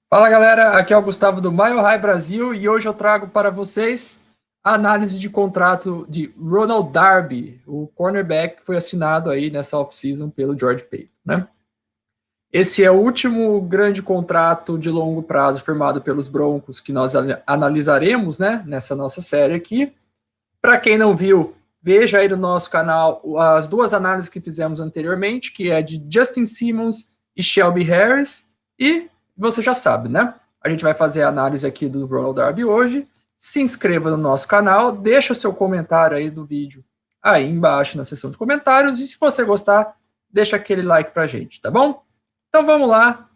Fala galera, aqui é o Gustavo do Mile High Brasil e hoje eu trago para vocês a análise de contrato de Ronald Darby, o cornerback que foi assinado aí nessa off-season pelo George Paton, né? Esse é o último grande contrato de longo prazo firmado pelos Broncos que nós analisaremos, né, nessa nossa série aqui. Para quem não viu, veja aí no nosso canal as duas análises que fizemos anteriormente, que é de Justin Simmons e Shelby Harris, e você já sabe, né? A gente vai fazer a análise aqui do Ronald Darby hoje. Se inscreva no nosso canal, deixa o seu comentário aí do vídeo aí embaixo na seção de comentários, e se você gostar, deixa aquele like pra gente, tá bom? Então vamos lá.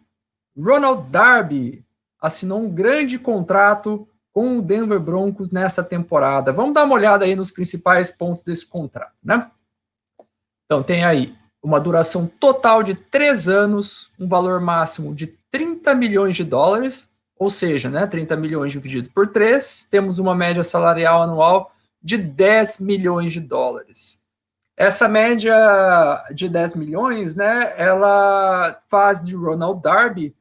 Ronald Darby assinou um grande contrato com o Denver Broncos nesta temporada. Vamos dar uma olhada aí nos principais pontos desse contrato, né? Então tem aí uma duração total de 3 anos, um valor máximo de 30 milhões de dólares, ou seja, né, 30 milhões dividido por 3, temos uma média salarial anual de 10 milhões de dólares. Essa média de 10 milhões, né, ela faz de Ronald Darby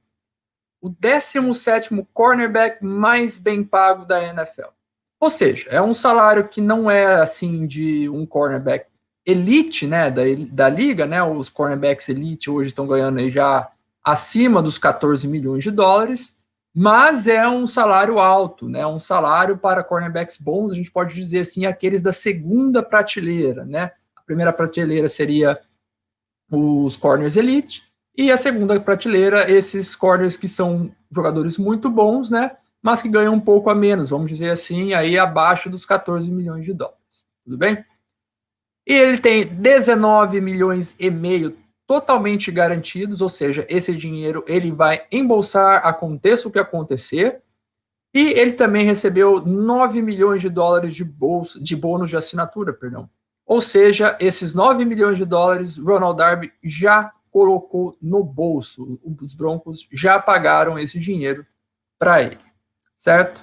o 17º cornerback mais bem pago da NFL. Ou seja, é um salário que não é assim de um cornerback elite, né, da liga, né? Os cornerbacks elite hoje estão ganhando aí já acima dos 14 milhões de dólares, mas é um salário alto, né? Um salário para cornerbacks bons, a gente pode dizer assim, aqueles da segunda prateleira, né? A primeira prateleira seria os corners elite, e a segunda prateleira, esses corners que são jogadores muito bons, né? Mas que ganham um pouco a menos, vamos dizer assim, aí abaixo dos 14 milhões de dólares. Tudo bem? E ele tem 19 milhões e meio totalmente garantidos, ou seja, esse dinheiro ele vai embolsar, aconteça o que acontecer. E ele também recebeu 9 milhões de dólares de bônus de assinatura, perdão. Ou seja, esses 9 milhões de dólares, Ronald Darby já colocou no bolso. Os Broncos já pagaram esse dinheiro para ele, certo?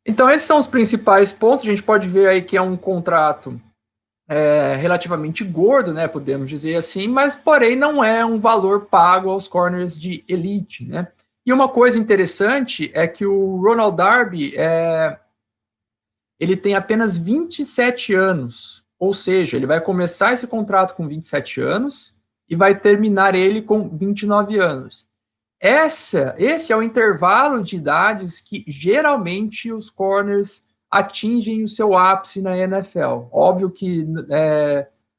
Então, esses são os principais pontos. A gente pode ver aí que é um contrato relativamente gordo, né? Podemos dizer assim, mas porém não é um valor pago aos corners de elite, né? E uma coisa interessante é que o Ronald Darby ele tem apenas 27 anos, ou seja, ele vai começar esse contrato com 27 anos e vai terminar ele com 29 anos. Esse é o intervalo de idades que geralmente os corners atingem o seu ápice na NFL. Óbvio que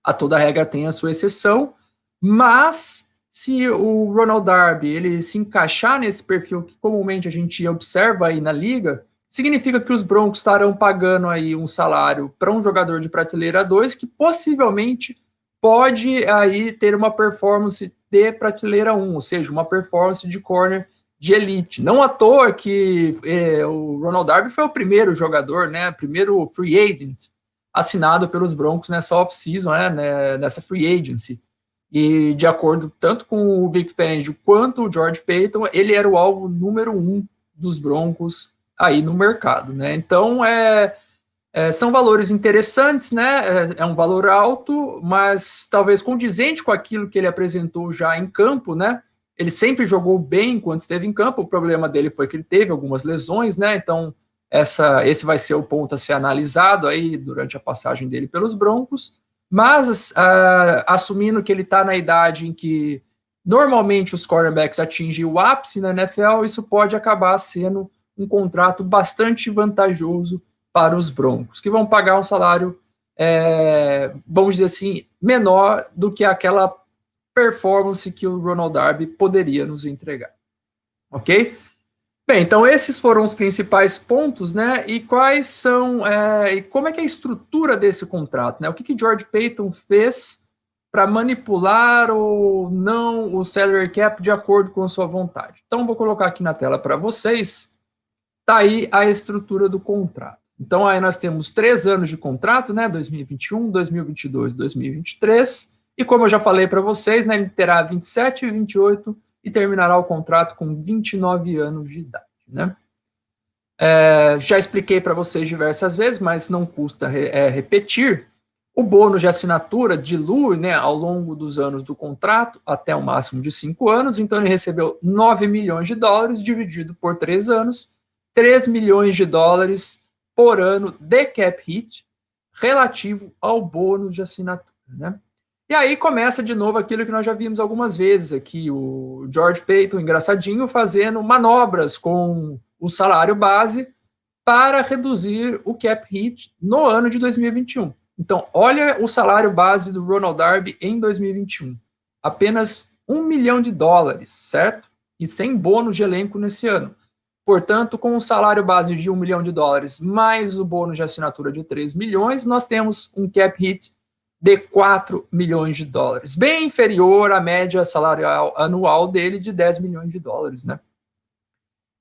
a toda regra tem a sua exceção, mas se o Ronald Darby ele se encaixar nesse perfil que comumente a gente observa aí na liga, significa que os Broncos estarão pagando aí um salário para um jogador de prateleira 2 que possivelmente pode aí ter uma performance de prateleira 1, ou seja, uma performance de corner de elite. Não à toa que o Ronald Darby foi o primeiro jogador, né, primeiro free agent assinado pelos Broncos nessa off-season, né, nessa free agency. E de acordo tanto com o Vic Fangio quanto o George Paton, ele era o alvo número 1 dos Broncos aí no mercado, né? Então são valores interessantes, né? É um valor alto, mas talvez condizente com aquilo que ele apresentou já em campo, né? Ele sempre jogou bem enquanto esteve em campo. O problema dele foi que ele teve algumas lesões, né? Então esse vai ser o ponto a ser analisado aí durante a passagem dele pelos Broncos. Mas assumindo que ele está na idade em que normalmente os cornerbacks atingem o ápice na NFL, isso pode acabar sendo um contrato bastante vantajoso para os Broncos, que vão pagar um salário, vamos dizer assim, menor do que aquela performance que o Ronald Darby poderia nos entregar. Ok? Bem, então esses foram os principais pontos, né? E quais são, e como é que é a estrutura desse contrato, né? O que George Paton fez para manipular ou não o salary cap de acordo com a sua vontade? Então vou colocar aqui na tela para vocês. Tá aí a estrutura do contrato. Então aí nós temos 3 anos de contrato, né? 2021, 2022, 2023. E como eu já falei para vocês, né, ele terá 27, 28 e terminará o contrato com 29 anos de idade, né? Já expliquei para vocês diversas vezes, mas não custa repetir O bônus de assinatura dilui, né, ao longo dos anos do contrato, até um máximo de 5 anos, então ele recebeu 9 milhões de dólares dividido por 3 anos, 3 milhões de dólares por ano de cap hit relativo ao bônus de assinatura, né? E aí começa de novo aquilo que nós já vimos algumas vezes aqui, o George Paton, engraçadinho, fazendo manobras com o salário base para reduzir o cap hit no ano de 2021. Então, olha o salário base do Ronald Darby em 2021. Apenas 1 milhão de dólares, certo? E sem bônus de elenco nesse ano. Portanto, com o salário base de 1 milhão de dólares mais o bônus de assinatura de 3 milhões, nós temos um cap hit de 4 milhões de dólares, bem inferior à média salarial anual dele de 10 milhões de dólares, né?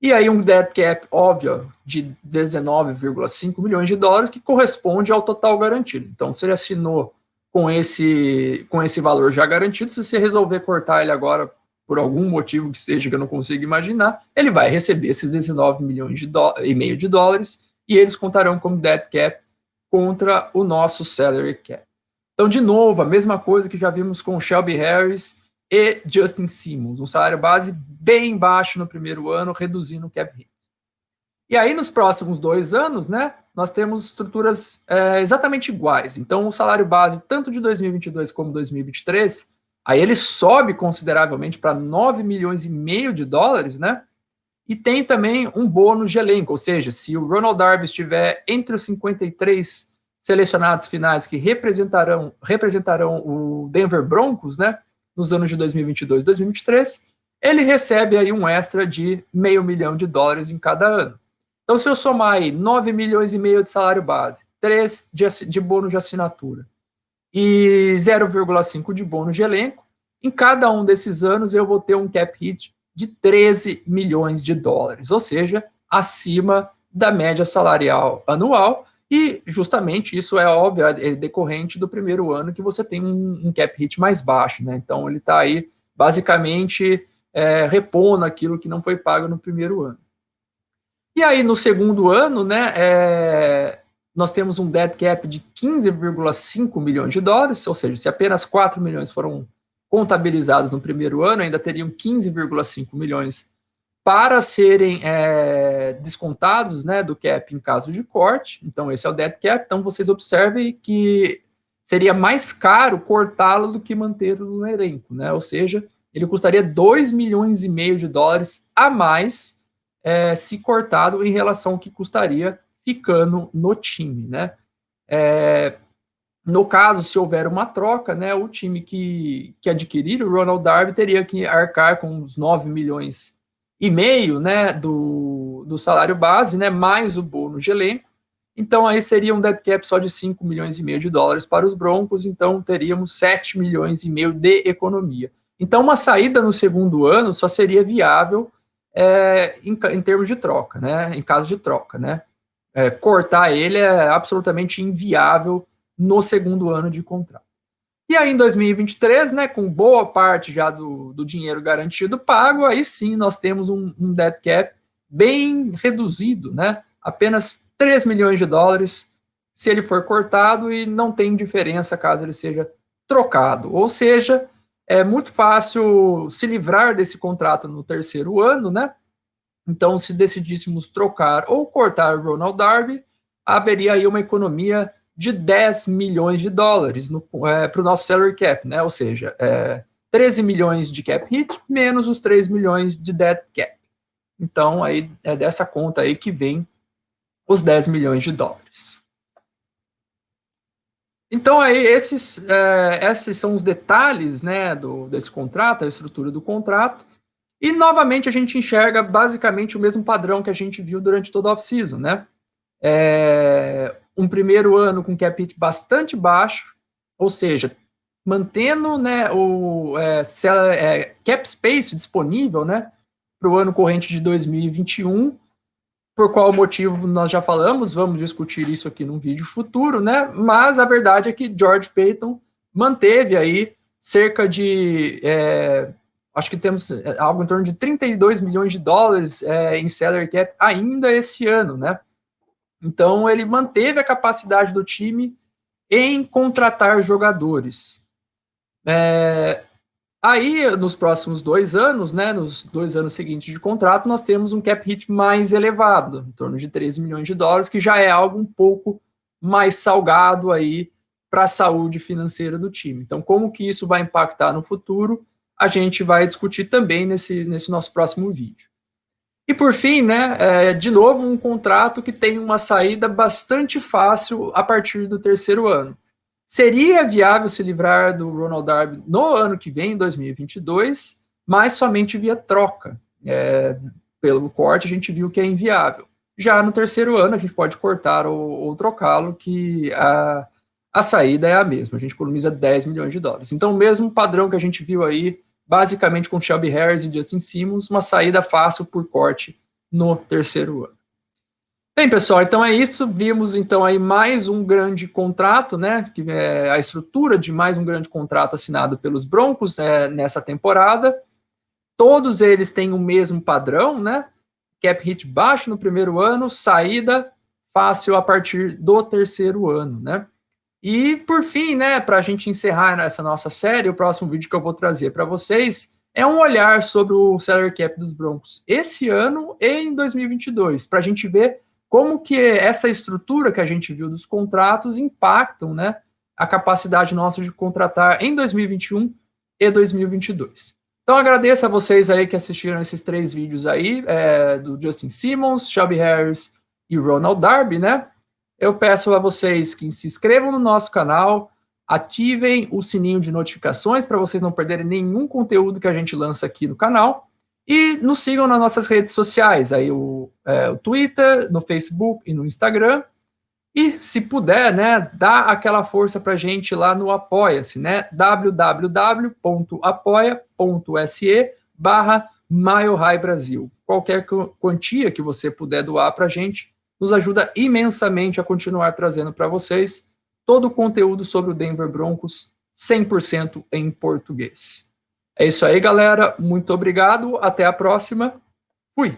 E aí um dead cap óbvio de 19,5 milhões de dólares, que corresponde ao total garantido. Então, se ele assinou com esse valor já garantido, se você resolver cortar ele agora por algum motivo que seja que eu não consigo imaginar, ele vai receber esses 19 milhões e meio de dólares e eles contarão como dead cap contra o nosso salary cap. Então, de novo, a mesma coisa que já vimos com Shelby Harris e Justin Simmons, um salário base bem baixo no primeiro ano, reduzindo o cap hit. E aí, nos próximos 2 anos, né, nós temos estruturas exatamente iguais. Então, o salário base, tanto de 2022 como 2023, aí ele sobe consideravelmente para 9 milhões e meio de dólares, né? E tem também um bônus de elenco, ou seja, se o Ronald Darby estiver entre os 53 selecionados finais que representarão o Denver Broncos, né, nos anos de 2022 e 2023, ele recebe aí um extra de $500 mil em cada ano. Então, se eu somar aí 9 milhões e meio de salário base, 3 de bônus de assinatura e 0,5 de bônus de elenco, em cada um desses anos eu vou ter um cap hit de 13 milhões de dólares, ou seja, acima da média salarial anual, e justamente isso é óbvio, é decorrente do primeiro ano que você tem um cap hit mais baixo, né? Então ele está aí basicamente repondo aquilo que não foi pago no primeiro ano. E aí no segundo ano, né, nós temos um dead cap de 15,5 milhões de dólares, ou seja, se apenas 4 milhões foram contabilizados no primeiro ano, ainda teriam 15,5 milhões para serem descontados, né, do cap em caso de corte. Então, esse é o dead cap. Então, vocês observem que seria mais caro cortá-lo do que mantê-lo no elenco, né? Ou seja, ele custaria 2 milhões e meio de dólares a mais se cortado em relação ao que custaria ficando no time, né? No caso, se houver uma troca, né, o time que adquirir o Ronald Darby teria que arcar com os 9 milhões e meio, né, do salário base, né, mais o bônus de elenco. Então aí seria um dead cap só de 5 milhões e meio de dólares para os Broncos, então teríamos 7 milhões e meio de economia. Então uma saída no segundo ano só seria viável em termos de troca, né, em caso de troca, né. Cortar ele é absolutamente inviável no segundo ano de contrato. E aí, em 2023, né, com boa parte já do dinheiro garantido pago, aí sim nós temos um dead cap bem reduzido, né? Apenas 3 milhões de dólares se ele for cortado e não tem diferença caso ele seja trocado. Ou seja, é muito fácil se livrar desse contrato no terceiro ano, né? Então, se decidíssemos trocar ou cortar o Ronald Darby, haveria aí uma economia de 10 milhões de dólares para o nosso salary cap, né? Ou seja, 13 milhões de cap hit menos os 3 milhões de dead cap. Então, aí é dessa conta aí que vem os 10 milhões de dólares. Então, aí esses são os detalhes, né, desse contrato, a estrutura do contrato. E, novamente, a gente enxerga basicamente o mesmo padrão que a gente viu durante toda a off-season, né? Um primeiro ano com cap hit bastante baixo, ou seja, mantendo, né, o cap space disponível, né, para o ano corrente de 2021, por qual motivo nós já falamos, vamos discutir isso aqui num vídeo futuro, né, mas a verdade é que George Paton manteve aí cerca de, acho que temos algo em torno de 32 milhões de dólares em salary cap ainda esse ano, né. Então, ele manteve a capacidade do time em contratar jogadores. Aí, nos próximos 2 anos, né, nos 2 anos seguintes de contrato, nós temos um cap hit mais elevado, em torno de 13 milhões de dólares, que já é algo um pouco mais salgado aí para a saúde financeira do time. Então, como que isso vai impactar no futuro, a gente vai discutir também nesse nosso próximo vídeo. E por fim, né, de novo, um contrato que tem uma saída bastante fácil a partir do 3º ano. Seria viável se livrar do Ronald Darby no ano que vem, em 2022, mas somente via troca. Pelo corte, a gente viu que é inviável. Já no 3º ano, a gente pode cortar ou trocá-lo, que a saída é a mesma. A gente economiza 10 milhões de dólares. Então, o mesmo padrão que a gente viu aí, basicamente com Shelby Harris e Justin Simmons, uma saída fácil por corte no 3º ano. Bem, pessoal, então é isso. Vimos então aí mais um grande contrato, né? Que é a estrutura de mais um grande contrato assinado pelos Broncos nessa temporada. Todos eles têm o mesmo padrão, né? Cap hit baixo no 1º ano, saída fácil a partir do 3º ano, né? E por fim, né, para a gente encerrar essa nossa série, o próximo vídeo que eu vou trazer para vocês é um olhar sobre o salary cap dos Broncos esse ano e em 2022, para a gente ver como que essa estrutura que a gente viu dos contratos impactam, né, a capacidade nossa de contratar em 2021 e 2022. Então agradeço a vocês aí que assistiram esses 3 vídeos aí, do Justin Simmons, Shelby Harris e Ronald Darby, né? Eu peço a vocês que se inscrevam no nosso canal, ativem o sininho de notificações para vocês não perderem nenhum conteúdo que a gente lança aqui no canal. E nos sigam nas nossas redes sociais, aí o Twitter, no Facebook e no Instagram. E, se puder, né, dá aquela força para a gente lá no Apoia-se, né, www.apoia.se/Mile High Brasil. Qualquer quantia que você puder doar para a gente nos ajuda imensamente a continuar trazendo para vocês todo o conteúdo sobre o Denver Broncos 100% em português. É isso aí, galera. Muito obrigado. Até a próxima. Fui!